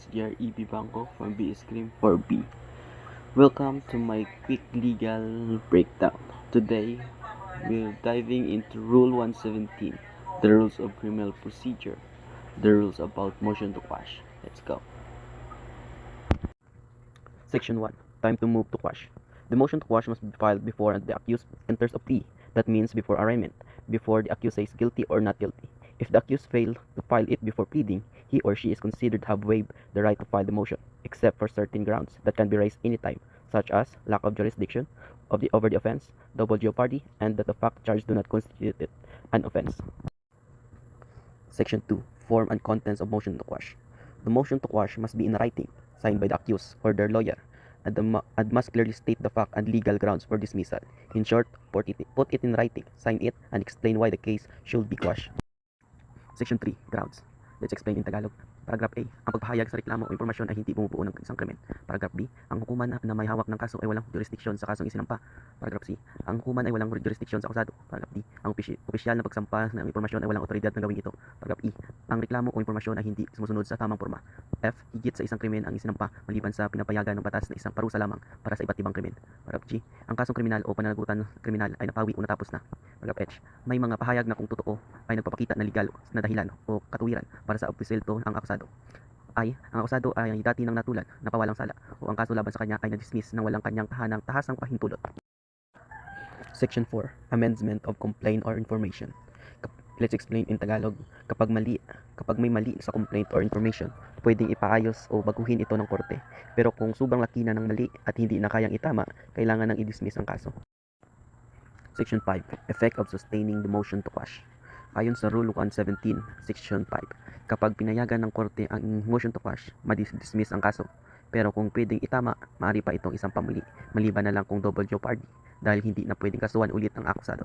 is GREB Bangko from B Scream 4B. Welcome to my quick legal breakdown. Today, we're diving into Rule 117, the rules of criminal procedure, the rules about motion to quash. Let's go. Section 1. Time to move to quash. The motion to quash must be filed before the accused enters a plea. That means before arraignment, before the accused says guilty or not guilty. If the accused fails to file it before pleading, he or she is considered to have waived the right to file the motion, except for certain grounds that can be raised anytime, such as lack of jurisdiction over the offense, double jeopardy, and that the fact charged do not constitute it an offense. Section 2. Form and contents of motion to quash. The motion to quash must be in writing, signed by the accused or their lawyer, and must clearly state the fact and legal grounds for dismissal. In short, put it in writing, sign it, and explain why the case should be quashed. Section 3. Grounds. Let's explain in Tagalog. Paragraph A. Ang pagpahayag sa reklamo o impormasyon ay hindi bumubuo ng isang krimen. Paragraph B. Ang hukuman na may hawak ng kaso ay walang jurisdiksyon sa kasong isinampa. Paragraph C. Ang hukuman ay walang jurisdiksyon sa akusado. Paragraph D. Ang opisyal na pagsampa ng impormasyon ay walang otoridad na gawin ito. Paragraph E. Ang reklamo o impormasyon ay hindi sumusunod sa tamang porma. F. Higit sa isang krimen ang isinampa maliban sa pinapayagan ng batas na isang parusa lamang para sa iba't ibang krimen. Paragraph G. Ang kasong kriminal o pananagutan kriminal ay napawi o natapos na. Paragraph H. May mga pahayag na kung totoo ay nagpapakita na legal na dahilan o katuwiran para sa opisyelto ang akusado. Ay, ang akusado ay dati nang natulan, napawalang sala, o ang kaso laban sa kanya ay na-dismiss nang walang kanyang tahasang pahintulot. Section 4. Amendment of complaint or information. Let's explain in Tagalog. Kapag may mali sa complaint or information, pwedeng ipaayos o baguhin ito ng korte. Pero kung sobrang laki na ng mali at hindi na kayang itama, kailangan nang i-dismiss ang kaso. Section 5. Effect of sustaining the motion to quash. Ayon sa Rule 117, Section 5, kapag pinayagan ng korte ang motion to quash, ma-dismiss ang kaso. Pero kung pwedeng itama, maaari pa itong isang pamuli, maliban na lang kung double jeopardy, dahil hindi na pwedeng kasuhan ulit ang akusado.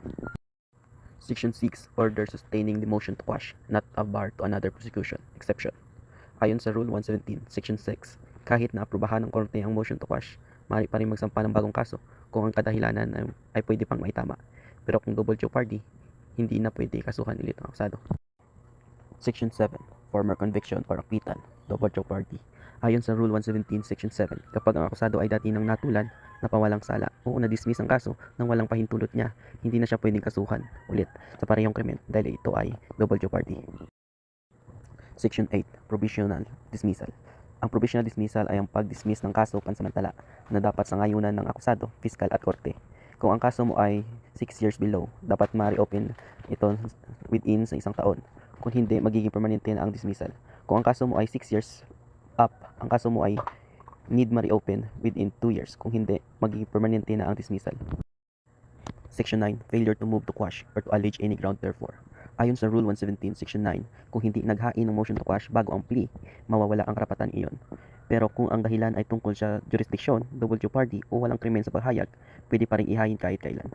Section 6, Order sustaining the motion to quash, not a bar to another prosecution, exception. Ayon sa Rule 117, Section 6, kahit na aprubahan ng korte ang motion to quash, maaari pa rin magsampa ng bagong kaso kung ang kadahilanan ay pwede pang maitama. Pero kung double jeopardy, hindi na pwede kasuhan ulit ang akusado. Section 7. Former conviction or acquittal, double jeopardy. Ayon sa Rule 117, Section 7, kapag ang akusado ay dati nang natulan, napawalang sala, o na-dismiss ang kaso nang walang pahintulot niya, hindi na siya pwedeng kasuhan ulit sa parehong krimen dahil ito ay double jeopardy. Section 8. Provisional dismissal. Ang provisional dismissal ay ang pag-dismiss ng kaso pansamantala na dapat sa ngayunan ng akusado, piskal at korte. Kung ang kaso mo ay 6 years below, dapat ma-reopen ito within sa isang taon. Kung hindi, magiging permanente na ang dismissal. Kung ang kaso mo ay 6 years up, ang kaso mo ay need ma-reopen within 2 years. Kung hindi, magiging permanente na ang dismissal. Section 9. Failure to move to quash or to allege any ground therefore. Ayon sa Rule 117, Section 9, kung hindi naghain ng motion to quash bago ang plea, mawawala ang karapatan iyon. Pero kung ang dahilan ay tungkol sa jurisdiksyon, double jeopardy o walang krimen sa paghayag, pwede pa rin ihain kahit kailan.